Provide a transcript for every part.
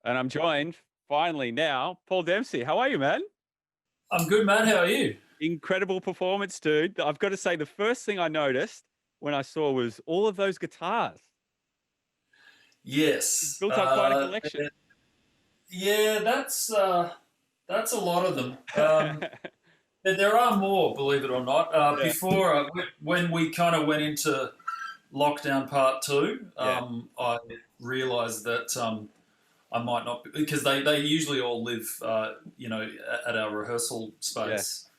And I'm joined finally now, Paul Dempsey. How are you, man? I'm good, man. How are you? Incredible performance, dude. I've got to say, the first thing I noticed when I saw was all of those guitars. You've Yes. built up quite a collection. Yeah, that's a lot of them. There are more, believe it or not. Yeah, Before, when we kind of went into lockdown part two, yeah, I realised that I might not because they usually all live, at our rehearsal yeah, space,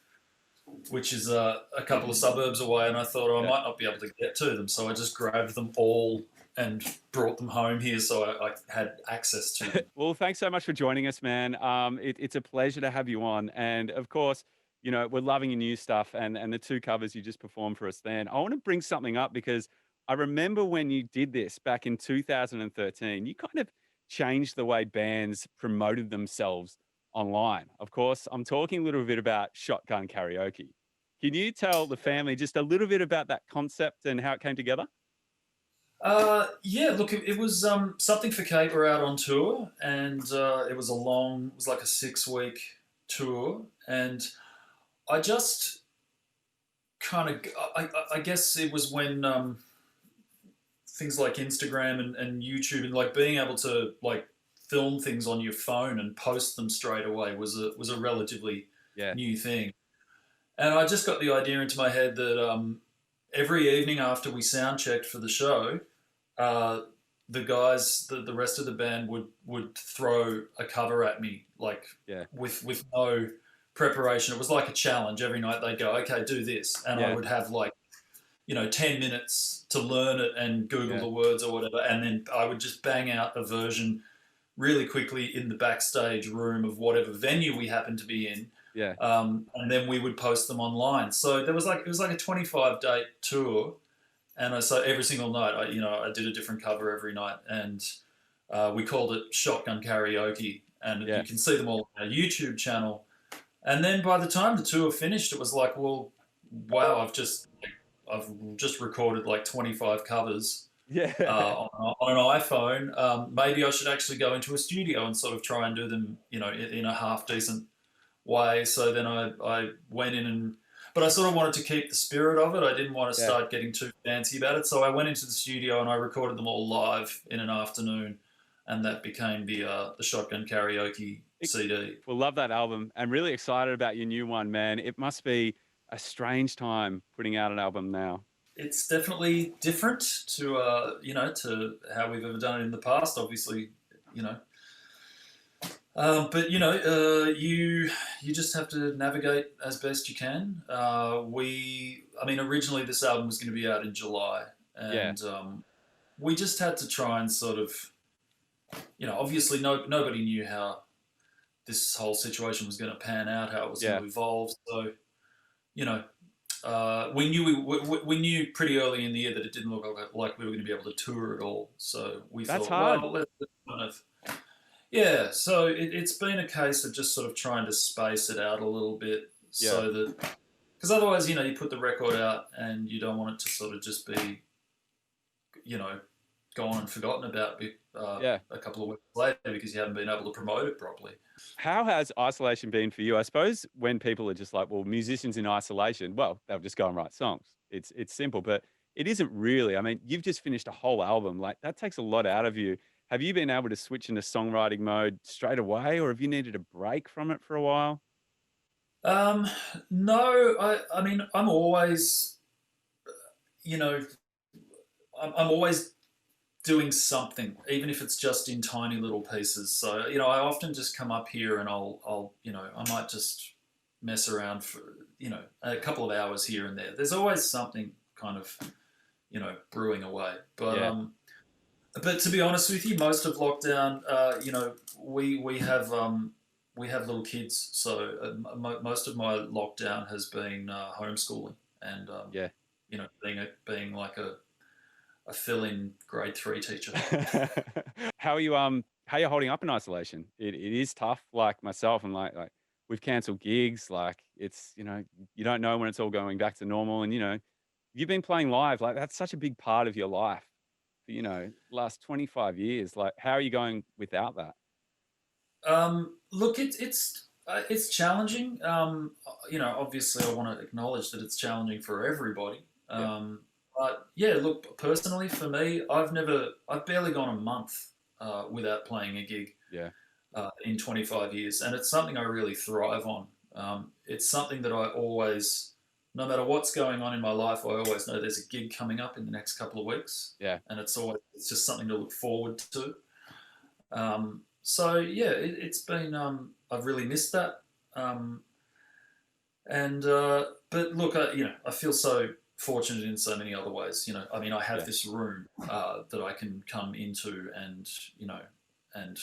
which is a couple of suburbs away, and I thought, I yeah. might not be able to get to them, so I just grabbed them all and brought them home here, so I had access to them. Well, thanks so much for joining us, man. It's a pleasure to have you on. And of course, we're loving your new stuff and the two covers you just performed for us then. I want to bring something up because I remember when you did this back in 2013, you kind of changed the way bands promoted themselves online. Of course, I'm talking a little bit about shotgun karaoke. Can you tell the family just a little bit about that concept and how it came together? Yeah, look, it was something for Kate. We're out on tour, and it was like a 6 week tour, and I just kind of, I guess it was when things like Instagram and YouTube and like being able to like film things on your phone and post them straight away was a relatively Yeah, new thing. And I just got the idea into my head that every evening after we sound checked for the show, uh, the guys, the rest of the band would throw a cover at me, like yeah, with no preparation. It was like a challenge. Every night they'd go, okay, do this, and I yeah, would have like 10 minutes to learn it and Google yeah, the words or whatever, and then I would just bang out a version really quickly in the backstage room of whatever venue we happened to be in, yeah. and then we would post them online. So there was like it was like a 25-date tour, and so every single night, I did a different cover every night, and we called it Shotgun Karaoke, and you Yeah. can see them all on our YouTube channel. And then by the time the tour finished, it was like, well, wow, I've just recorded like 25 covers Yeah. on an iPhone. Maybe I should actually go into a studio and sort of try and do them, in a half decent way. So then I went in but I sort of wanted to keep the spirit of it. I didn't want to Yeah. start getting too fancy about it. So I went into the studio and I recorded them all live in an afternoon, and that became the Shotgun Karaoke CD. Well, love that album and really excited about your new one, man. It must be a strange time putting out an album now. It's definitely different to how we've ever done it in the past. Obviously, you know, but you just have to navigate as best you can. I mean, originally this album was going to be out in July, Yeah. and we just had to try and sort of, obviously nobody knew how this whole situation was going to pan out, how it was going Yeah. to evolve. So, you know, we knew pretty early in the year that it didn't look like we were going to be able to tour at all. So we That's thought, hard. well, let's kind of yeah. So it's been a case of just sort of trying to space it out a little bit Yeah. so that because otherwise, you put the record out and you don't want it to sort of just be, you know, gone and forgotten about Yeah. a couple of weeks later because you haven't been able to promote it properly. How has isolation been for you? I suppose when people are just like, well, musicians in isolation, well, they'll just go and write songs. It's simple, but it isn't really. I mean, you've just finished a whole album. Like that takes a lot out of you. Have you been able to switch into songwriting mode straight away, or have you needed a break from it for a while? Um, no, I mean, I'm always, you know, I'm always doing something, even if it's just in tiny little pieces. So, I often just come up here and I might just mess around for, a couple of hours here and there. There's always something kind of, brewing away. Yeah. But to be honest with you, most of lockdown, we have little kids, so most of my lockdown has been homeschooling and Yeah. being like a fill-in grade three teacher. How you holding up in isolation? It is tough, like myself, and like we've cancelled gigs, like it's you don't know when it's all going back to normal. And you've been playing live, like that's such a big part of your life for, last 25 years. Like how are you going without that? Look, it's challenging. Obviously, I want to acknowledge that it's challenging for everybody. Yeah, But yeah, look, personally for me, I've barely gone a month without playing a gig yeah, in 25 years, and it's something I really thrive on. It's something that I always, no matter what's going on in my life, I always know there's a gig coming up in the next couple of weeks, yeah, and it's just something to look forward to. So yeah, it's been I've really missed that. Um, and But look, I feel so fortunate in so many other ways. I mean, I have yeah, this room that I can come into and and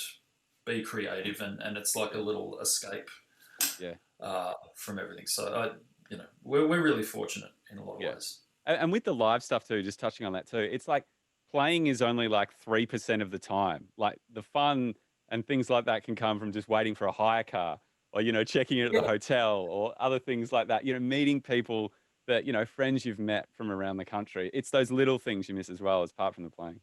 be creative, and it's like a little escape yeah, from everything. So we're really fortunate in a lot of yeah. ways. And with the live stuff too, just touching on that too, it's like playing is only like 3% of the time. Like the fun and things like that can come from just waiting for a hire car or, checking in at the Yeah, hotel or other things like that, meeting people that, friends you've met from around the country. It's those little things you miss as well, as apart from the playing.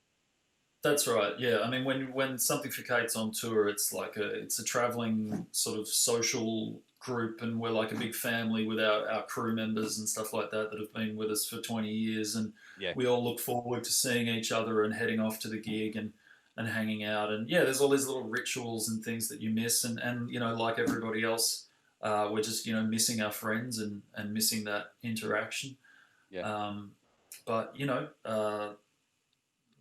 that's right. Yeah, I mean, when Something for Kate's on tour, it's a traveling sort of social group, and we're like a big family with our crew members and stuff like that have been with us for 20 years, and Yeah. we all look forward to seeing each other and heading off to the gig and hanging out, and yeah, there's all these little rituals and things that you miss, and like everybody else, we're just missing our friends and missing that interaction. Yeah. Um, but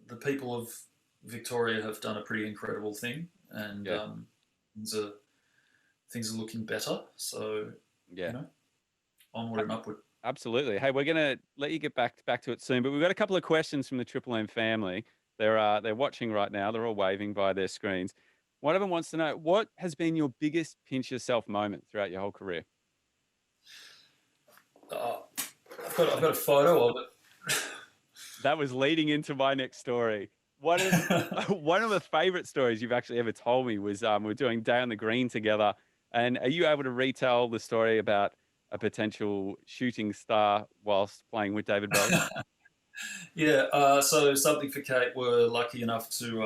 the people of Victoria have done a pretty incredible thing, and Yeah. things are things are looking better. So you Yeah. know, onward and upward. Absolutely. Hey, we're gonna let you get back to it soon, but we've got a couple of questions from the Triple M family. They're watching right now. They're all waving by their screens. One of them wants to know what has been your biggest pinch yourself moment throughout your whole career. Uh, I've got a photo of That was leading into my next story. One of it. one of the favorite stories you've actually ever told me was we were doing Day on the Green together. And are you able to retell the story about a potential shooting star whilst playing with David Bowie? Yeah. So Something for Kate were lucky enough to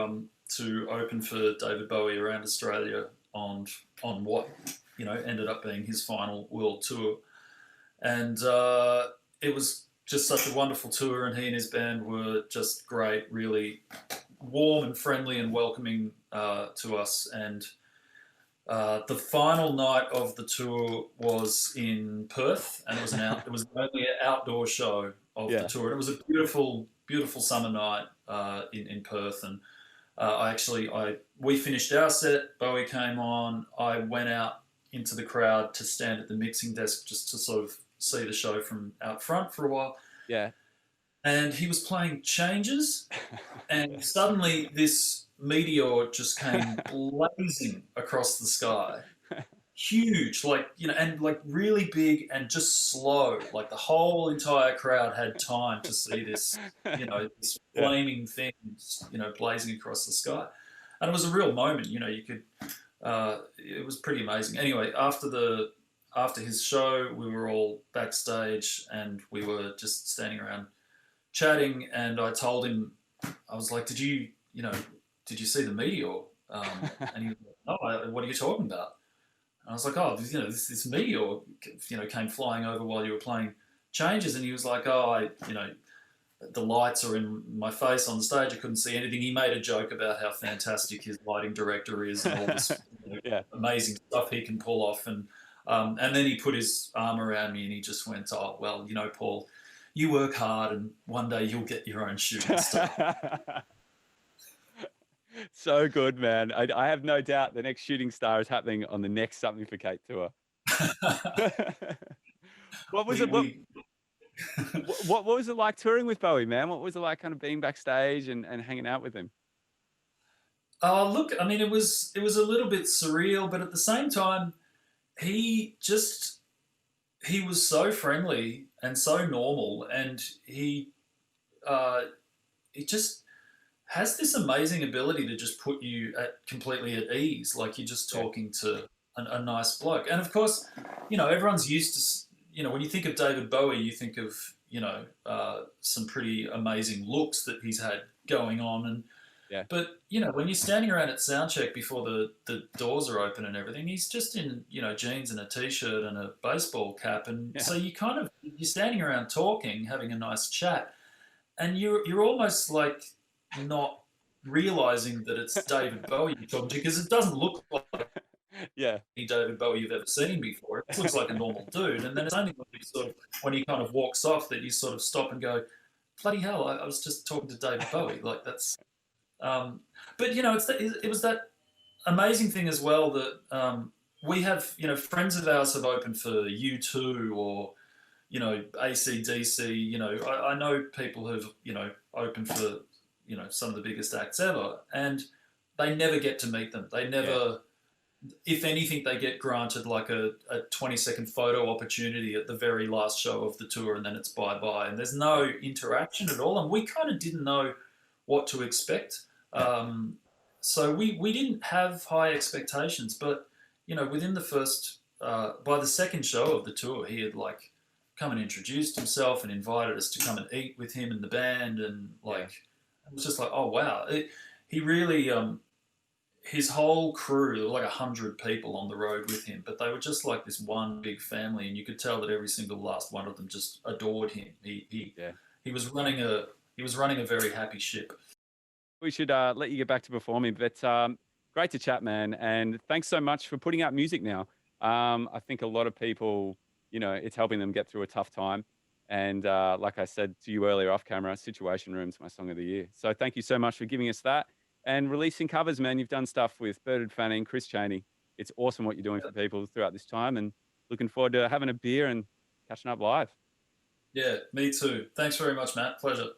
open for David Bowie around Australia on what ended up being his final world tour, and it was just such a wonderful tour, and he and his band were just great, really warm and friendly and welcoming to us. And the final night of the tour was in Perth, and it was the only outdoor show of the Yeah. tour. And it was a beautiful, beautiful summer night in Perth, and we finished our set. Bowie came on. I went out into the crowd to stand at the mixing desk just to sort of see the show from out front for a while. Yeah. And he was playing Changes, Yeah. and suddenly this meteor just came blazing across the sky, huge, and like really big and just slow. Like the whole entire crowd had time to see this Yeah. flaming thing, blazing across the sky, and it was a real moment. You could, it was pretty amazing. Anyway, after his show, we were all backstage and we were just standing around chatting, and I told him, I was like, did you see the meteor? And he was like, no, what are you talking about? And I was like, oh, this meteor, came flying over while you were playing Changes. And he was like, oh, the lights are in my face on stage. I couldn't see anything. He made a joke about how fantastic his lighting director is and all this Yeah. amazing stuff he can pull off. And then he put his arm around me and he just went, oh, well, Paul, you work hard and one day you'll get your own shooting star. So good, man. I have no doubt the next shooting star is happening on the next Something for Kate tour. What was we, it? we What was it like touring with Bowie, man? What was it like kind of being backstage and hanging out with him? Look, I mean, it was a little bit surreal, but at the same time, he just he was so friendly and so normal, and uh, he just has this amazing ability to just put you completely at ease, like you're just Yeah, talking to a nice bloke. And of course, everyone's used to, when you think of David Bowie, you think of some pretty amazing looks that he's had going on, Yeah. But when you're standing around at soundcheck before the doors are open and everything, he's just in jeans and a t-shirt and a baseball cap, and Yeah. so you're standing around talking, having a nice chat, and you're almost like not realizing that it's David Bowie you're talking to, because it doesn't look like Yeah. any David Bowie you've ever seen before. It just looks like a normal dude, and then it's only when he kind of walks off that you sort of stop and go, bloody hell, I was just talking to David Bowie. Like that's um, but it was that amazing thing as well that we have, friends of ours have opened for U2 or, AC/DC. I know people who've, opened for, some of the biggest acts ever, and they never get to meet them. They Yeah. never, if anything, they get granted like a 20-second photo opportunity at the very last show of the tour, and then it's bye bye. And there's no interaction at all. And we kind of didn't know what to expect. Yeah. So we didn't have high expectations, but within the first, by the second show of the tour, he had like come and introduced himself and invited us to come and eat with him and the band, and Yeah. like it was just like, oh wow, he really his whole crew, there were like 100 people on the road with him, but they were just like this one big family, and you could tell that every single last one of them just adored him. Yeah. He was running a very happy ship. We should let you get back to performing, but great to chat, man. And thanks so much for putting out music now. I think a lot of people, it's helping them get through a tough time. And like I said to you earlier off camera, Situation Room's my song of the year. So thank you so much for giving us that and releasing covers, man. You've done stuff with Bernard Fanning, Chris Chaney. It's awesome what you're doing for people throughout this time, and looking forward to having a beer and catching up live. Yeah, me too. Thanks very much, Matt. Pleasure.